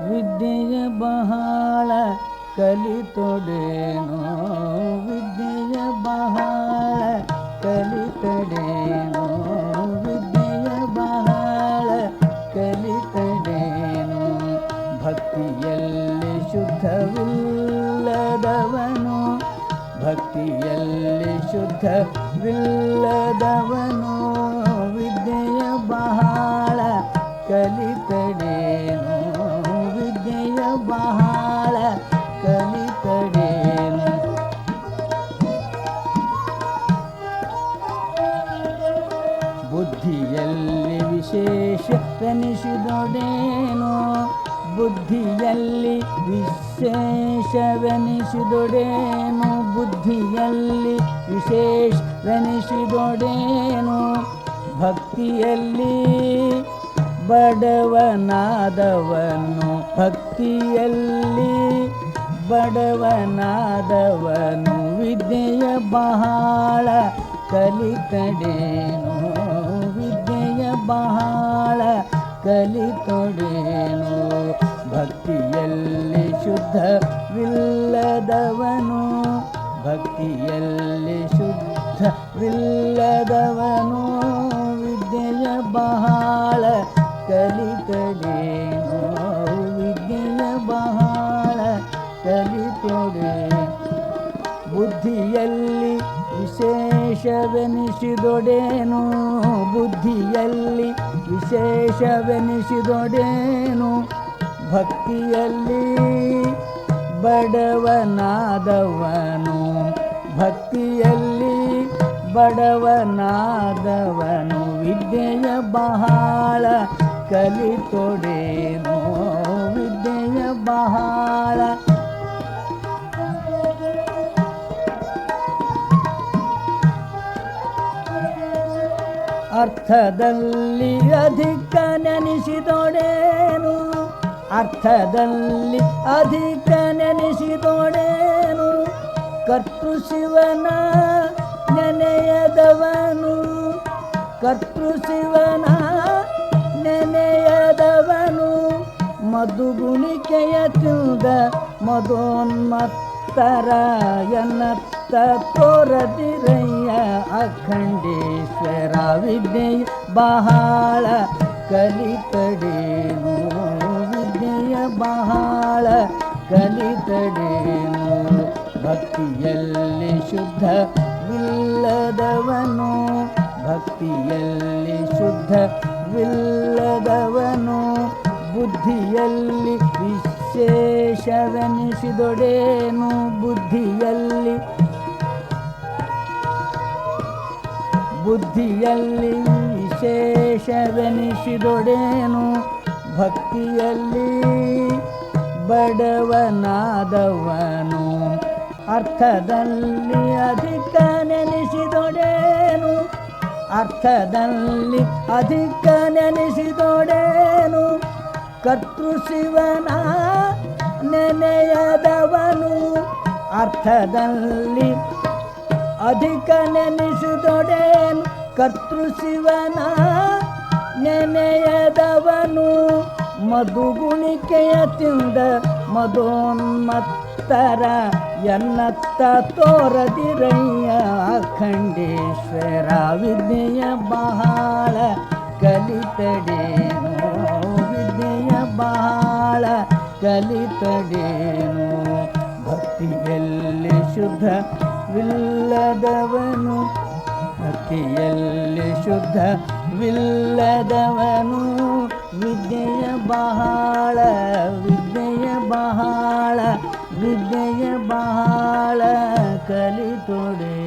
ವಿದ್ಯೆಯ ಬಹಳ ಕಲಿತೊಡೇನೋ, ವಿದ್ಯೆಯ ಬಹಳ ಕಲಿತಡೇನೋ, ವಿದ್ಯೆಯ ಬಹಳ ಕಲಿತಡೇನೋ. ಭಕ್ತಿಯಲ್ಲಿ ಶುದ್ಧವಿಲ್ಲದವನು, ಭಕ್ತಿಯಲ್ಲಿ ಶುದ್ಧವಿಲ್ಲದವನು, ವಿದ್ಯೆಯ ಬಹಳ ಕಲಿತಡೇನೋ, ವಿದ್ಯೆಯ ಬಹಳ ಕಲಿತಡೇನು. ಬುದ್ಧಿಯಲ್ಲಿ ವಿಶೇಷವೆನಿಸಿದೊಡೇನೋ, ಬುದ್ಧಿಯಲ್ಲಿ ವಿಶೇಷವೆನಿಸಿದೊಡೇನು, ಬುದ್ಧಿಯಲ್ಲಿ ವಿಶೇಷವೆನಿಸಿದೊಡೇನು. ಭಕ್ತಿಯಲ್ಲಿ ಬಡವನಾದವನು, ಭಕ್ತಿಯಲ್ಲಿ ಬಡವನಾದವನು, ವಿದ್ಯೆಯ ಬಹಳ ಕಲಿತಡೇನು, ವಿದ್ಯೆಯ ಬಹಳ ಕಲಿತೊಡೇನು. ಭಕ್ತಿಯಲ್ಲಿ ಶುದ್ಧವಿಲ್ಲದವನು, ಭಕ್ತಿಯಲ್ಲಿ ಶುದ್ಧವಿಲ್ಲದವನು, ವಿದ್ಯೆಯ ಬಹಳ ಕಲಿತಡೇನು, ವಿದ್ಯೆಯ ಬಹಳ ಕಲಿತೊಡೇನು. ಬುದ್ಧಿಯಲ್ಲಿ ವಿಶೇಷವೆನಿಸಿದೊಡೇನು, ಬುದ್ಧಿಯಲ್ಲಿ ವಿಶೇಷವೆನಿಸಿದೊಡೇನು. ಭಕ್ತಿಯಲ್ಲಿ ಬಡವನಾದವನು, ಭಕ್ತಿಯಲ್ಲಿ ಬಡವನಾದವನು, ವಿದ್ಯೆಯ ಬಹಳ ಕಲಿತೊಡೇನು, ವಿದ್ಯೆಯ ಬಹಳ. ಅರ್ಥದಲ್ಲಿ ಅಧಿಕ ನೆನೆಸಿದೊಡೇನು, ಅರ್ಥದಲ್ಲಿ ಅಧಿಕ ನೆನೆಸಿದೊಡೇನು. ಕರ್ತೃ ಶಿವನ ನೆನೆಯದವನು, ಕರ್ತೃ ಶಿವನ ನೆನೆಯದವನು, ಮಧುಗುಣಿಕೆಯ ತಿಂದ ಮದೋನ್ಮತ್ತರ ಎನ್ನತ್ತ ತೋರದಿರಯ್ಯ ಅಖಂಡೇಶ್ವರ. ವಿದ್ಯೆಯ ಬಹಳ ಕಲಿತಡೇನು, ವಿದ್ಯೆಯ ಬಹಳ ಕಲಿತಡೇನು. ಭಕ್ತಿಯಲ್ಲಿ ಶುದ್ಧವಿಲ್ಲದವನು, ಭಕ್ತಿಯಲ್ಲಿ ಶುದ್ಧವಿಲ್ಲದವನು, ಬುದ್ಧಿಯಲ್ಲಿ ವಿಶೇಷವೆನಿಸಿದೊಡೇನು, ಬುದ್ಧಿಯಲ್ಲಿ ಬುದ್ಧಿಯಲ್ಲಿ ವಿಶೇಷವೆನಿಸಿದೊಡೇನು. ಭಕ್ತಿಯಲ್ಲಿ ಬಡವನಾದವನು, ಅರ್ಥದಲ್ಲಿ ಅಧಿಕ ನೆನೆಸಿದೊಡೇನು, ಅರ್ಥದಲ್ಲಿ ಅಧಿಕ ನೆನೆಸಿದೊಡೇನು. ಕರ್ತೃ ಶಿವನ ನೆನೆಯದವನು, ಅರ್ಥದಲ್ಲಿ ಅಧಿಕ ನೆನೆಸಿದೊಡೇನು. ಕರ್ತೃ ಶಿವನ ನೆನೆಯದವನು, ಮಧುಗುಣಿಕೆಯ ತಿಂದ ಮದೋನ್ಮತ್ತರ ಎನ್ನತ್ತ ತೋರದಿರಯ್ಯ ಅಖಂಡೇಶ್ವರ. ವಿದ್ಯೆಯ ಬಹಳ ಕಲಿತಡೇನು, ವಿದ್ಯೆಯ ಬಹಳ ಕಲಿತಡೇನು. ಭಕ್ತಿಯಲ್ಲಿ ಶುದ್ಧವಿಲ್ಲದವನು, ಭಕ್ತಿಯಲ್ಲಿ ಶುದ್ಧವಿಲ್ಲದವನು, ವಿದ್ಯೆಯ ಬಹಳ, ವಿದ್ಯೆಯ ಬಹಳ, ವಿದ್ಯೆಯ ಬಹಳ ಕಲಿತೊಡೆ.